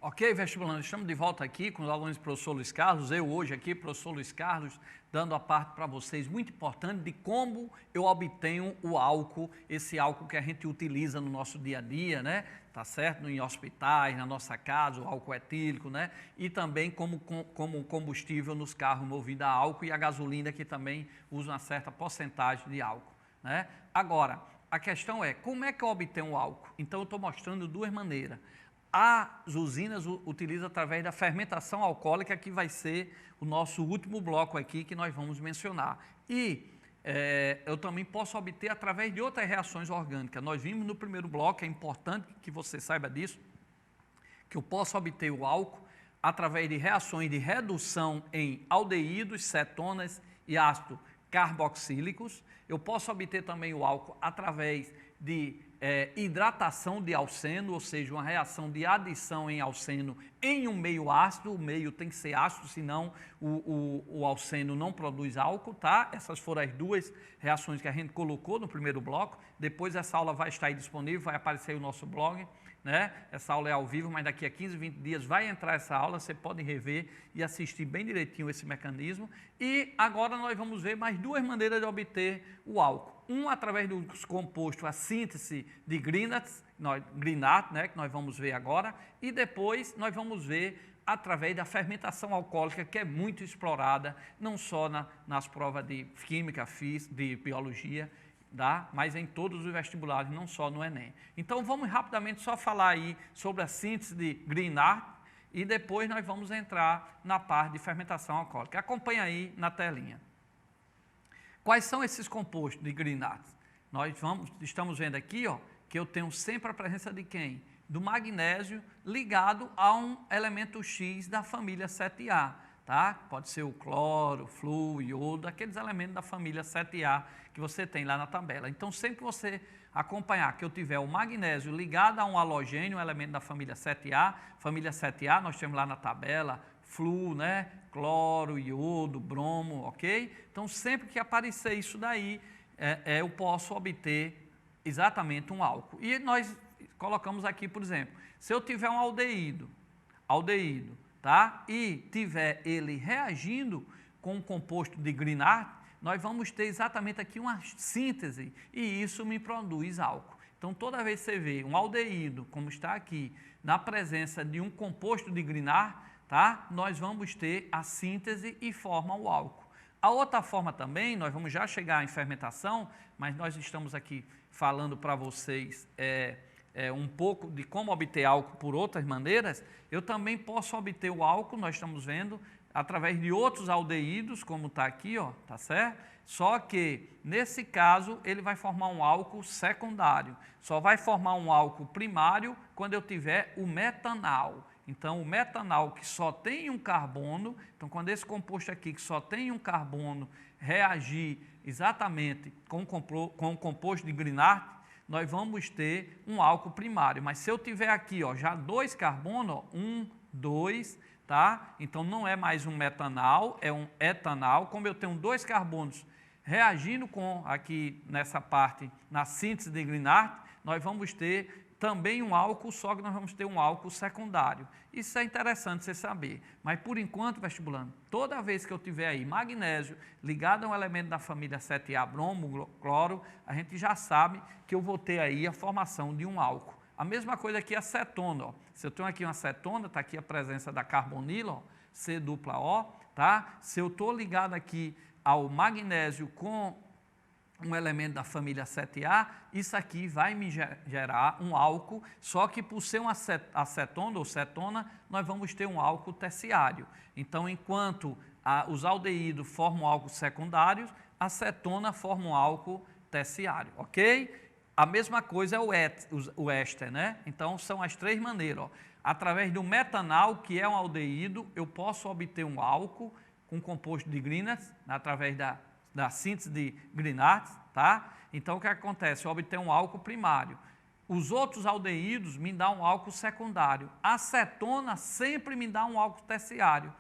Ok, vestibulando, estamos de volta aqui com os alunos do professor Luiz Carlos, eu hoje aqui, professor Luiz Carlos, dando a parte para vocês muito importante de como eu obtenho o álcool, esse álcool que a gente utiliza no nosso dia a dia, né? Tá certo? Em hospitais, na nossa casa, o álcool etílico, né? E também como combustível nos carros movidos a álcool e a gasolina que também usa uma certa porcentagem de álcool, né? Agora, a questão é, como é que eu obtenho o álcool? Então eu estou mostrando duas maneiras. As usinas utilizam através da fermentação alcoólica, que vai ser o nosso último bloco aqui que nós vamos mencionar. E eu também posso obter através de outras reações orgânicas. Nós vimos no primeiro bloco, é importante que você saiba disso, que eu posso obter o álcool através de reações de redução em aldeídos, cetonas e ácidos carboxílicos. Eu posso obter também o álcool através de hidratação de alceno, ou seja, uma reação de adição em alceno em um meio ácido. O meio tem que ser ácido, senão o alceno não produz álcool, tá? Essas foram as duas reações que a gente colocou no primeiro bloco. Depois essa aula vai estar aí disponível, vai aparecer aí o nosso blog, né? Essa aula é ao vivo, mas daqui a 15, 20 dias vai entrar essa aula, você pode rever e assistir bem direitinho esse mecanismo. E agora nós vamos ver mais duas maneiras de obter o álcool. Um através dos compostos, a síntese de Grignard, né, que nós vamos ver agora, e depois nós vamos ver através da fermentação alcoólica, que é muito explorada, não só nas provas de química, de biologia, tá? Mas em todos os vestibulares, não só no Enem. Então vamos rapidamente só falar aí sobre a síntese de Grignard e depois nós vamos entrar na parte de fermentação alcoólica. Acompanha aí na telinha. Quais são esses compostos de Grignard? Nós estamos vendo aqui, ó, que eu tenho sempre a presença de quem? Do magnésio ligado a um elemento X da família 7A, tá? Pode ser o cloro, flúor, iodo, aqueles elementos da família 7A que você tem lá na tabela. Então, sempre que você acompanhar que eu tiver o magnésio ligado a um halogênio, um elemento da família 7A, nós temos lá na tabela flúor, né? Cloro, iodo, bromo, ok? Então, sempre que aparecer isso daí, eu posso obter exatamente um álcool. E nós colocamos aqui, por exemplo, se eu tiver um aldeído, tá? E tiver ele reagindo com um composto de Grignard, nós vamos ter exatamente aqui uma síntese e isso me produz álcool. Então, toda vez que você vê um aldeído, como está aqui, na presença de um composto de Grignard, tá? Nós vamos ter a síntese e forma o álcool. A outra forma também, nós vamos já chegar em fermentação, mas nós estamos aqui falando para vocês um pouco de como obter álcool por outras maneiras. Eu também posso obter o álcool, nós estamos vendo, através de outros aldeídos, como está aqui, ó, tá certo? Só que, nesse caso, ele vai formar um álcool secundário. Só vai formar um álcool primário quando eu tiver o metanal. Então, o metanal que só tem um carbono, então quando esse composto aqui que só tem um carbono reagir exatamente com o composto de Grignard, nós vamos ter um álcool primário. Mas se eu tiver aqui, ó, já dois carbonos, ó, 1, 2, tá? Então não é mais um metanal, é um etanal. Como eu tenho dois carbonos reagindo com aqui nessa parte, na síntese de Grignard, nós vamos ter também um álcool, só que nós vamos ter um álcool secundário. Isso é interessante você saber. Mas, por enquanto, vestibulando, toda vez que eu tiver aí magnésio ligado a um elemento da família 7A, bromo, cloro, a gente já sabe que eu vou ter aí a formação de um álcool. A mesma coisa aqui a cetona. Ó. Se eu tenho aqui uma cetona, está aqui a presença da carbonila, ó, C-O, tá? Se eu estou ligado aqui ao magnésio com um elemento da família 7A, isso aqui vai me gerar um álcool, só que por ser uma acetona ou cetona, nós vamos ter um álcool terciário. Então, enquanto os aldeídos formam álcool secundários, a cetona forma um álcool terciário, ok? A mesma coisa é o éster, né? Então, são as três maneiras. Ó. Através do metanal, que é um aldeído, eu posso obter um álcool com composto de Grignard, através da síntese de Grignard, tá? Então, o que acontece? Eu obtenho um álcool primário. Os outros aldeídos me dão um álcool secundário. A cetona sempre me dá um álcool terciário.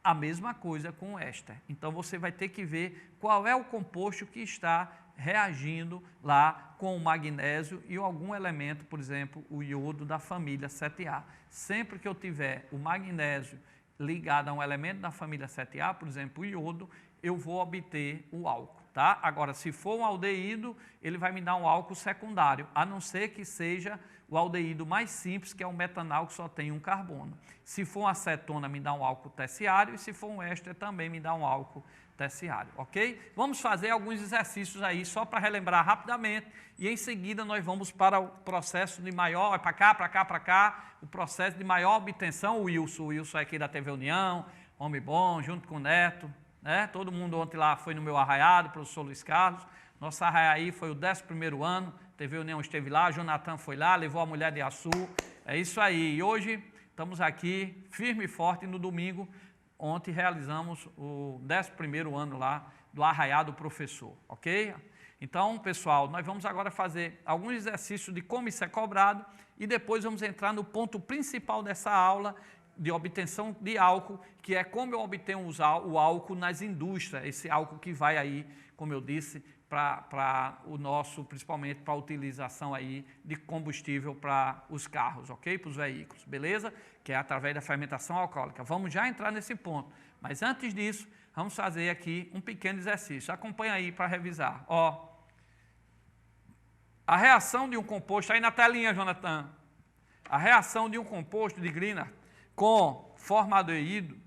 A mesma coisa com o éster. Então, você vai ter que ver qual é o composto que está reagindo lá com o magnésio e algum elemento, por exemplo, o iodo da família 7A. Sempre que eu tiver o magnésio ligado a um elemento da família 7A, por exemplo, o iodo, eu vou obter o álcool, tá? Agora, se for um aldeído, ele vai me dar um álcool secundário, a não ser que seja o aldeído mais simples, que é o metanal, que só tem um carbono. Se for uma acetona, me dá um álcool terciário, e se for um éster, também me dá um álcool terciário, ok? Vamos fazer alguns exercícios aí, só para relembrar rapidamente, e em seguida nós vamos para o processo de maior, para cá, para cá, para cá, o processo de maior obtenção. O Wilson é aqui da TV União, homem bom, junto com o Neto, né? Todo mundo ontem lá foi no meu arraiado, professor Luiz Carlos. Nosso arraiá aí foi o 11º ano, TV União esteve lá, Jonathan foi lá, levou a mulher de Açu, é isso aí. E hoje estamos aqui, firme e forte, no domingo, ontem realizamos o 11º ano lá do arraiado professor, ok? Então, pessoal, nós vamos agora fazer alguns exercícios de como isso é cobrado e depois vamos entrar no ponto principal dessa aula, de obtenção de álcool, que é como eu obtenho o álcool nas indústrias, esse álcool que vai aí, como eu disse, para o nosso, principalmente para a utilização aí de combustível para os carros, ok? Para os veículos, beleza? Que é através da fermentação alcoólica. Vamos já entrar nesse ponto, mas antes disso, vamos fazer aqui um pequeno exercício. Acompanha aí para revisar. Ó, a reação de um composto, aí na telinha, Jonathan, a reação de um composto de Grignard com formaldeído,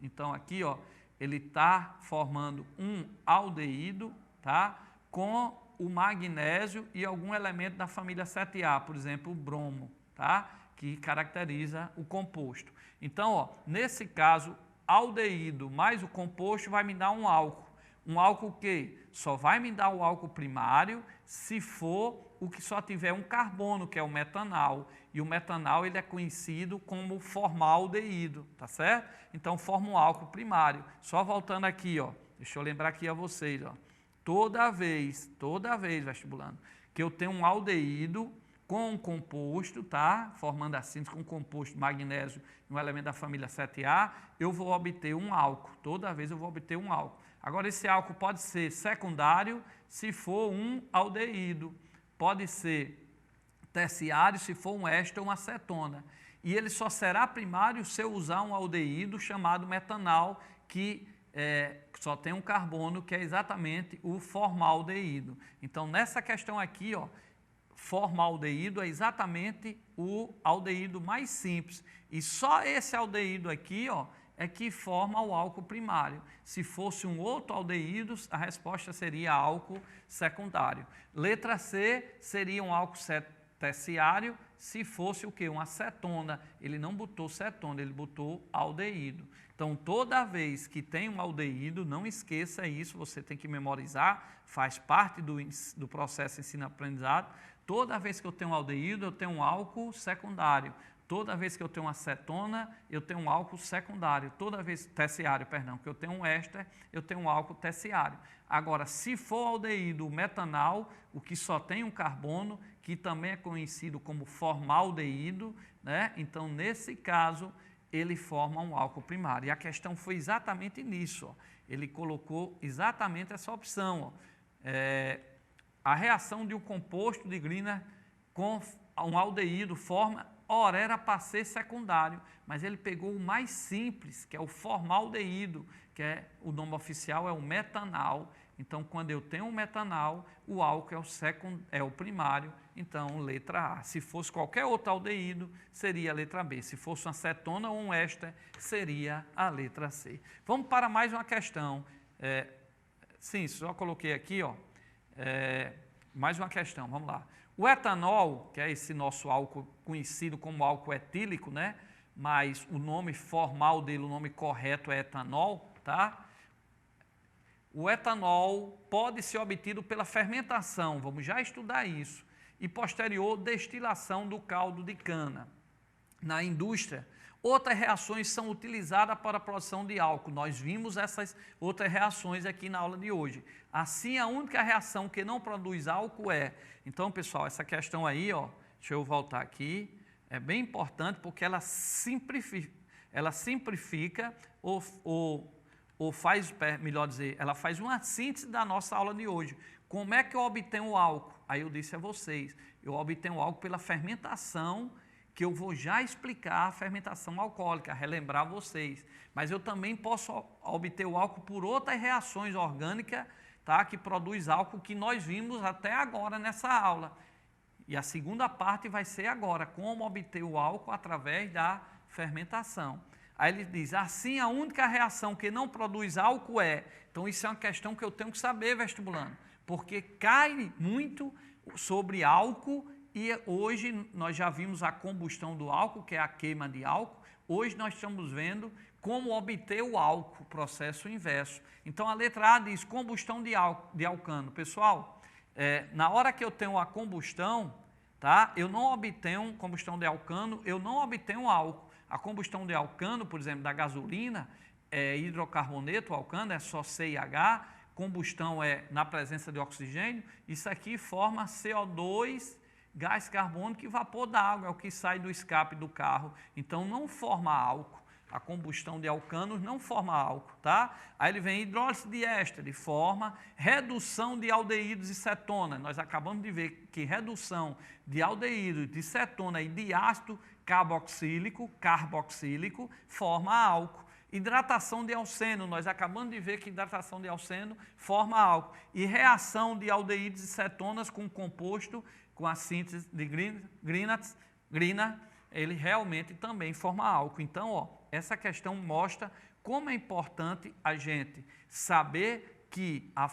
então aqui, ó, ele está formando um aldeído, tá? Com o magnésio e algum elemento da família 7A, por exemplo, o bromo, tá? Que caracteriza o composto. Então, ó, nesse caso, aldeído mais o composto vai me dar um álcool. Um álcool que só vai me dar o álcool primário se for o que só tiver um carbono, que é o metanal. E o metanal ele é conhecido como formaldeído, tá certo? Então forma um álcool primário. Só voltando aqui, ó, deixa eu lembrar aqui a vocês, ó. Toda vez, vestibulando, que eu tenho um aldeído com um composto, tá? Formando a síntese com um composto magnésio e um elemento da família 7A, eu vou obter um álcool. Toda vez eu vou obter um álcool. Agora, esse álcool pode ser secundário se for um aldeído, pode ser terciário se for um éster ou uma acetona. E ele só será primário se eu usar um aldeído chamado metanal, que só tem um carbono, que é exatamente o formaldeído. Então, nessa questão aqui, ó, formaldeído é exatamente o aldeído mais simples. E só esse aldeído aqui, ó, é que forma o álcool primário. Se fosse um outro aldeído, a resposta seria álcool secundário. Letra C seria um álcool terciário, se fosse o quê? Uma acetona. Ele não botou cetona, ele botou aldeído. Então, toda vez que tem um aldeído, não esqueça isso, você tem que memorizar, faz parte do processo ensino-aprendizado. Toda vez que eu tenho um aldeído, eu tenho um álcool secundário. Toda vez que eu tenho uma acetona, eu tenho um álcool secundário. Toda vez, terciário, perdão, que eu tenho um éster, eu tenho um álcool terciário. Agora, se for aldeído metanal, o que só tem um carbono, que também é conhecido como formaldeído, né? Então, nesse caso, ele forma um álcool primário. E a questão foi exatamente nisso, ó. Ele colocou exatamente essa opção, ó. A reação de um composto de Grignard com um aldeído forma, ora, era para ser secundário, mas ele pegou o mais simples, que é o formaldeído, que o nome oficial é o metanal. Então, quando eu tenho um metanal, o álcool é o primário, então letra A. Se fosse qualquer outro aldeído, seria a letra B. Se fosse uma cetona ou um éster, seria a letra C. Vamos para mais uma questão. Sim, só coloquei aqui, ó. Mais uma questão, vamos lá. O etanol, que é esse nosso álcool conhecido como álcool etílico, né? Mas o nome formal dele, o nome correto é etanol, tá? O etanol pode ser obtido pela fermentação, vamos já estudar isso, e posterior destilação do caldo de cana. Na indústria, outras reações são utilizadas para a produção de álcool. Nós vimos essas outras reações aqui na aula de hoje. Assim, a única reação que não produz álcool é... Então, pessoal, essa questão aí, ó, deixa eu voltar aqui, é bem importante porque ela simplifica ou ou faz, melhor dizer, ela faz uma síntese da nossa aula de hoje. Como é que eu obtenho o álcool? Aí eu disse a vocês, eu obtenho o álcool pela fermentação, que eu vou já explicar a fermentação alcoólica, relembrar vocês. Mas eu também posso obter o álcool por outras reações orgânicas, tá, que produz álcool, que nós vimos até agora nessa aula. E a segunda parte vai ser agora, como obter o álcool através da fermentação. Aí ele diz, assim a única reação que não produz álcool é... Então isso é uma questão que eu tenho que saber, vestibulando, porque cai muito sobre álcool. E hoje nós já vimos a combustão do álcool, que é a queima de álcool. Hoje nós estamos vendo como obter o álcool, processo inverso. Então a letra A diz combustão de alcano. Pessoal, na hora que eu tenho a combustão, tá? Eu não obtenho combustão de alcano, eu não obtenho álcool. A combustão de alcano, por exemplo, da gasolina, é hidrocarboneto, o alcano é só CH, combustão é na presença de oxigênio, isso aqui forma CO2, gás carbônico e vapor d'água, é o que sai do escape do carro. Então não forma álcool. A combustão de alcanos não forma álcool, tá? Aí ele vem hidrólise de éster, forma redução de aldeídos e cetona. Nós acabamos de ver que redução de aldeídos, de cetona e de ácido carboxílico forma álcool. Hidratação de alceno, nós acabamos de ver que hidratação de alceno forma álcool. E reação de aldeídos e cetonas com composto, com a síntese de grina, ele realmente também forma álcool. Então, ó, essa questão mostra como é importante a gente saber que a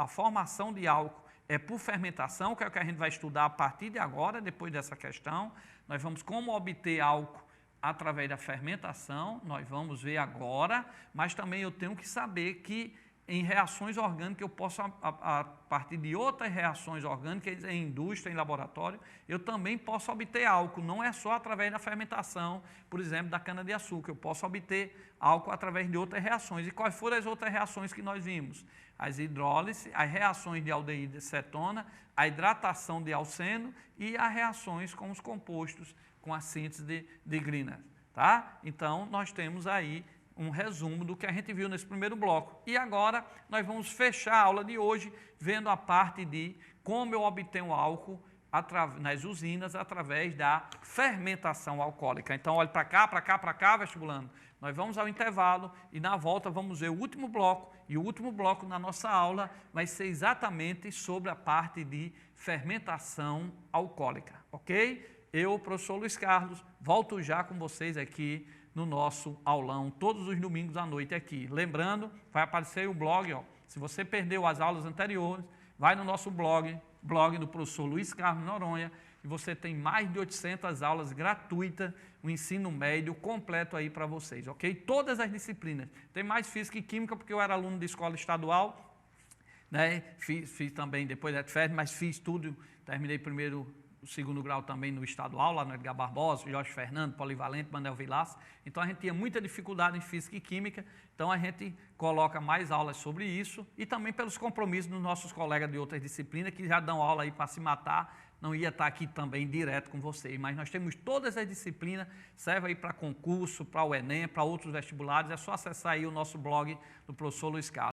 formação de álcool é por fermentação, que é o que a gente vai estudar a partir de agora, depois dessa questão. Nós vamos como obter álcool através da fermentação, nós vamos ver agora, mas também eu tenho que saber que em reações orgânicas eu posso, a partir de outras reações orgânicas, em indústria, em laboratório, eu também posso obter álcool, não é só através da fermentação, por exemplo, da cana-de-açúcar, eu posso obter álcool através de outras reações. E quais foram as outras reações que nós vimos? As hidrólises, as reações de aldeído e cetona, a hidratação de alceno e as reações com os compostos, com a síntese de grina, tá? Então, nós temos aí um resumo do que a gente viu nesse primeiro bloco. E agora nós vamos fechar a aula de hoje vendo a parte de como eu obtenho álcool nas usinas através da fermentação alcoólica. Então, olhe para cá, vestibulando. Nós vamos ao intervalo e na volta vamos ver o último bloco. E o último bloco na nossa aula vai ser exatamente sobre a parte de fermentação alcoólica, ok? Eu, professor Luiz Carlos, volto já com vocês aqui no nosso aulão, todos os domingos à noite aqui. Lembrando, vai aparecer o blog, ó. Se você perdeu as aulas anteriores, vai no nosso blog do professor Luiz Carlos Noronha, e você tem mais de 800 aulas gratuitas, o ensino médio completo aí para vocês, ok? Todas as disciplinas. Tem mais física e química, porque eu era aluno de escola estadual, né? Fiz também depois da ETFED, mas fiz tudo, terminei primeiro o segundo grau também no estadual, lá no Edgar Barbosa, Jorge Fernando, Polivalente, Manuel Vilaça. Então a gente tinha muita dificuldade em física e química, então a gente coloca mais aulas sobre isso e também pelos compromissos dos nossos colegas de outras disciplinas que já dão aula aí para se matar, não ia estar aqui também direto com vocês, mas nós temos todas as disciplinas, serve aí para concurso, para o Enem, para outros vestibulares, é só acessar aí o nosso blog do professor Luiz Carlos.